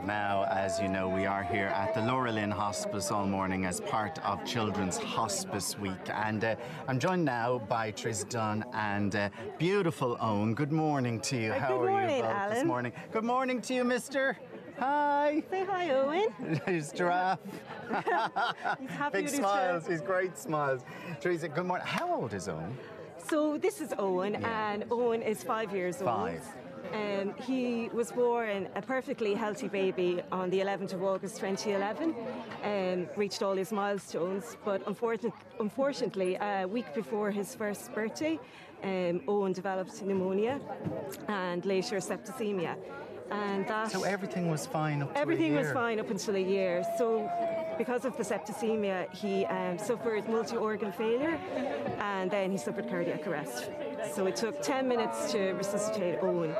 Now, as you know, we are here at the LYNN Hospice all morning as part of Children's Hospice Week. And I'm joined now by Tris Dunn and beautiful Owen. Good morning to you. How are you both this morning? Good morning to you, mister. Hi. Say hi, Owen. He's giraffe. He's happy. Big smiles. He's great smiles. Teresa, good morning. How old is Owen? So this is Owen, and Owen is 5 years old. He was born a perfectly healthy baby on the 11th of August 2011, reached all his milestones, but unfortunately a week before his first birthday, Owen developed pneumonia and later septicemia. And that, so everything was fine up to everything a year. was fine up until a year. So because of the septicemia, he suffered multi-organ failure, and then he suffered cardiac arrest. So it took 10 minutes to resuscitate Owen.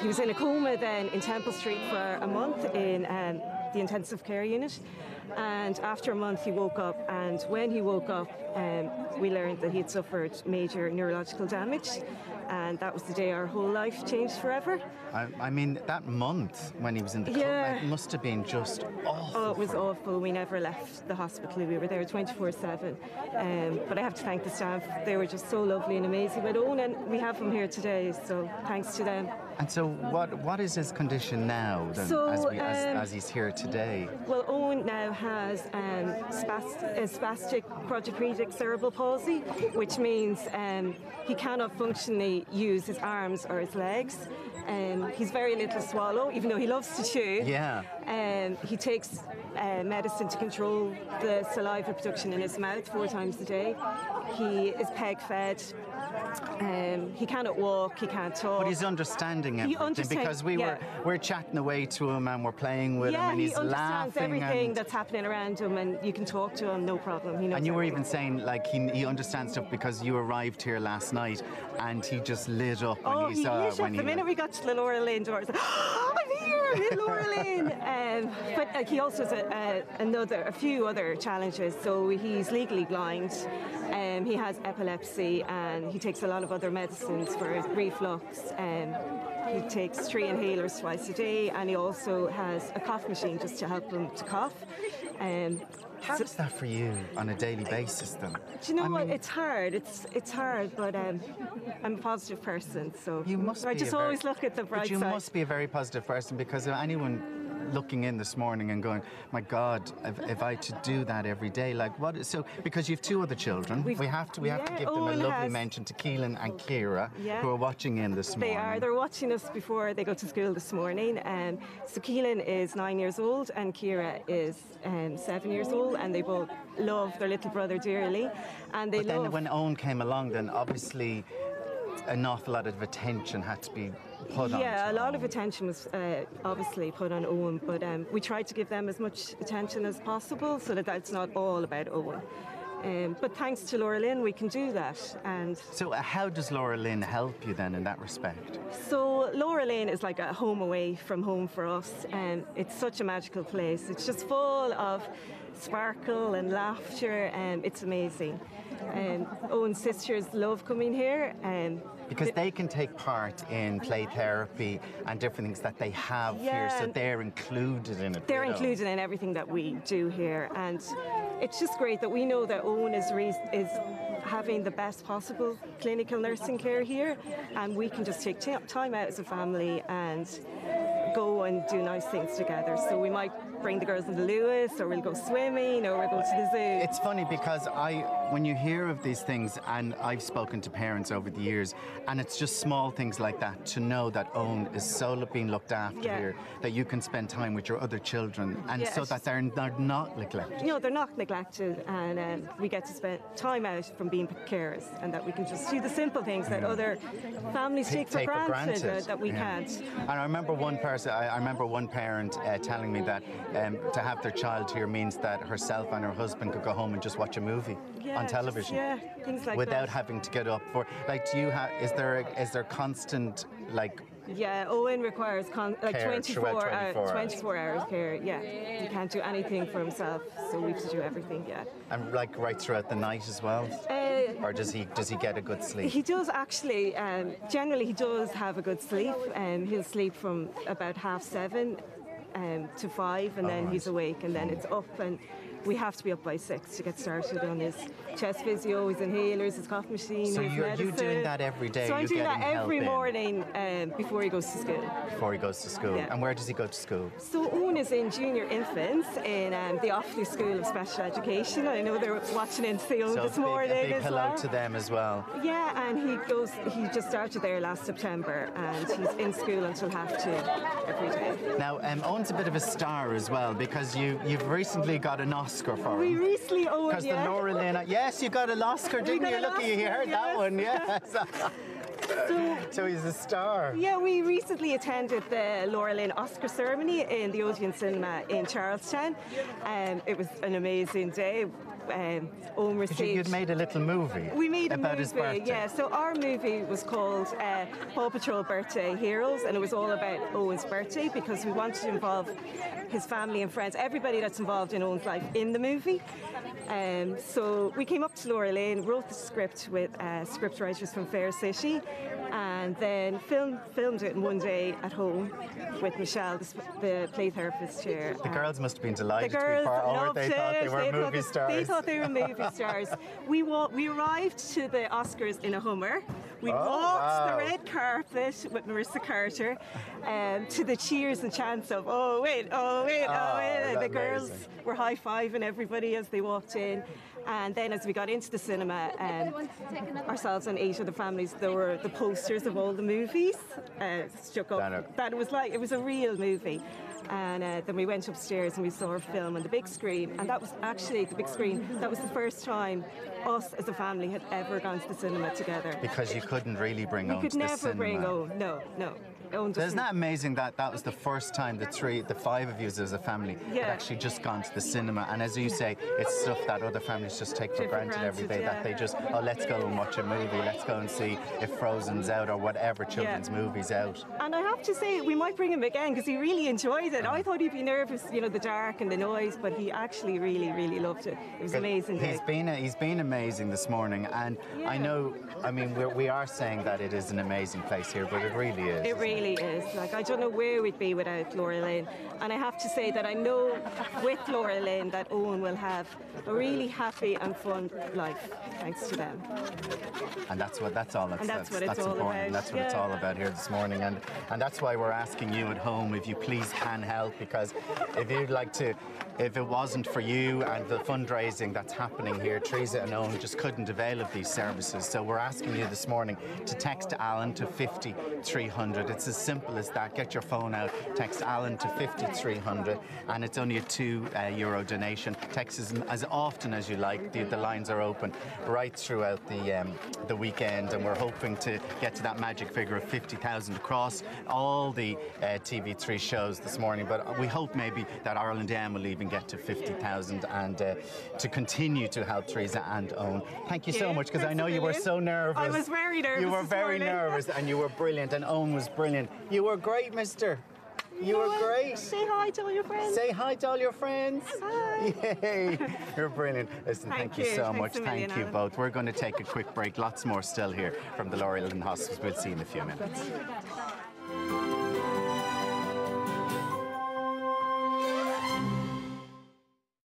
He was in a coma then in Temple Street for a month in the intensive care unit, and after a month he woke up, and when he woke up we learned that he had suffered major neurological damage, and that was the day our whole life changed forever. I mean, that month when he was in the coma, it must have been just awful. Oh, it was awful. We never left the hospital. We were there 24/7. But I have to thank the staff. They were just so lovely and amazing with Owen, and we have him here today, so thanks to them. And so what is his condition now, then, So, as he's here today? Well, Owen now has spastic quadriplegic cerebral palsy, which means he cannot functionally use his arms or his legs. He's very little to swallow, even though he loves to chew. Yeah. He takes medicine to control the saliva production in his mouth 4 times a day. He is peg-fed. He cannot walk, he can't talk. But he's understanding everything, because we're chatting away to him and we're playing with him, and he's laughing. Yeah, he understands everything that's happening around him, and you can talk to him, no problem. He knows. And you were everything. even saying, like, he understands stuff because you arrived here last night and he just lit up when he saw it. The minute we got to the LYNN door, I was like, oh, I'm here, I'm in LYNN. But he also has a few other challenges. So he's legally blind. He has epilepsy, and he takes a lot of other medicines for his reflux. He takes 3 inhalers twice a day, and he also has a cough machine just to help him to cough. How is that for you on a daily basis, then? Do you know what? It's hard. It's hard, but I'm a positive person, so you must I just always look at the bright side. But you must be a very positive person, because anyone looking in this morning and going, my God, if I to do that every day, like what? So because you've 2 other children, we have to give them a lovely mention to Keelan and Ciara, who are watching in this morning. They are. They're watching us before they go to school this morning. So Keelan is 9 years old and Ciara is 7 years old, and they both love their little brother dearly. And they then when Owen came along, then obviously an awful lot of attention had to be put on. Yeah, a lot of attention was obviously put on Owen, but we tried to give them as much attention as possible so that that's not all about Owen. But thanks to LYNN, we can do that. And so how does LYNN help you then in that respect? So LYNN is like a home away from home for us, and it's such a magical place. It's just full of sparkle and laughter, and it's amazing. Owen's sisters love coming here. Because they can take part in play therapy and different things that they have here, so they're included in it. They're included in everything that we do here, and it's just great that we know that Owen is having the best possible clinical nursing care here, and we can just take time out as a family and go and do nice things together. So we might bring the girls into Lewis, or we'll go swimming, or we'll go to the zoo. It's funny because when you hear of these things, and I've spoken to parents over the years, and it's just small things like that, to know that Owen is so being looked after here, that you can spend time with your other children, and so that they're not neglected. No, they're not neglected, and we get to spend time out from being carers, and that we can just do the simple things that other families take for granted that we can't. And I remember one parent telling me that to have their child here means that herself and her husband could go home and just watch a movie on television, things like without that. having to get up for. Like, is there constant like? Yeah, Owen requires 24 hours care. Yeah, he can't do anything for himself, so we have to do everything. Yeah. And like right throughout the night as well, or does he get a good sleep? He does actually. Generally, he does have a good sleep. He'll sleep from about 7:30 to 5, and then he's awake, and then it's up, and we have to be up by 6 to get started on his chest physio, his inhalers, his cough machine, So his medicine. you're doing that every day? So I'm doing that every help morning before he goes to school. Before he goes to school. Yeah. And where does he go to school? So Owen is in junior infants in the Offaly School of Special Education. I know they're watching in Sion So this morning a big as hello well. to them as well. Yeah, and he just started there last September, and he's in school until 2:30 every day. Now, Owen's a bit of a star as well, because you've recently got an Oscar for him. We recently, Owen, Because the Laura Lynn, yes, you got an Oscar, didn't you? Look, you heard that one, yes. So he's a star. Yeah, we recently attended the Laura Lynn Oscar ceremony in the Odeon Cinema in Charlestown. It was an amazing day. Owen received... You'd made a little movie We made about a movie, his birthday. yeah. So our movie was called Paw Patrol Birthday Heroes, and it was all about Owen's birthday because we wanted to involve his family and friends, everybody that's involved in Owen's life in the movie. So we came up to Laura Lynn, wrote the script with script writers from Fair City, and then filmed it in one day at home with Michelle, the play therapist here. The girls must have been delighted The girls to be part of it. loved They thought they it. were movie stars. They thought they were movie stars. We arrived to the Oscars in a Hummer. We walked the red carpet with Marissa Carter to the cheers and chants of "Oh wait, oh wait, oh wait." And the girls were high-fiving everybody as they walked in. And then as we got into the cinema, ourselves and 8 other families, there were the posters of all the movies stuck up. That it was a real movie. And then we went upstairs and we saw our film on the big screen. And that was actually the big screen. That was the first time us as a family had ever gone to the cinema together. Because you couldn't really bring Owen to the cinema. We could never bring Owen, no. Isn't that amazing that was the first time the 5 of you as a family had actually just gone to the cinema? And as you say, it's stuff that other families just take for granted every day, that they just, let's go and watch a movie, let's go and see if Frozen's out or whatever children's movie's out. And I have to say, we might bring him again because he really enjoyed it. I thought he'd be nervous, the dark and the noise, but he actually really, really loved it. It was amazing. He's been amazing this morning, and we are saying that it is an amazing place here, but it really is. It really is. Like, I don't know where we'd be without Laura Lynn. And I have to say that I know with Laura Lynn that Owen will have a really happy and fun life, thanks to them. And that's all it's all important. That's what it's all about here this morning. And that's why we're asking you at home if you please can help, because if it wasn't for you and the fundraising that's happening here, Teresa and Owen just couldn't avail of these services. So we're asking you this morning to text Alan to 50300. It's as simple as that. Get your phone out, text Alan to 50300, and it's only a €2 donation. Text as often as you like. The lines are open right throughout the weekend, and we're hoping to get to that magic figure of 50,000 across all the TV3 shows this morning. But we hope maybe that Ireland M will even get to 50,000 and to continue to help Teresa and Owen. Thank you so much, because I know you were so nervous. I was very nervous. You were very nervous, and you were brilliant, and Owen was brilliant. You were great, mister. You were great. Say hi to all your friends. Say hi to all your friends. Hi. Yay. You're brilliant. Listen, thank you so much. Thank you both. We're going to take a quick break. Lots more still here from the Laura Lynn Hospice. We'll see you in a few minutes.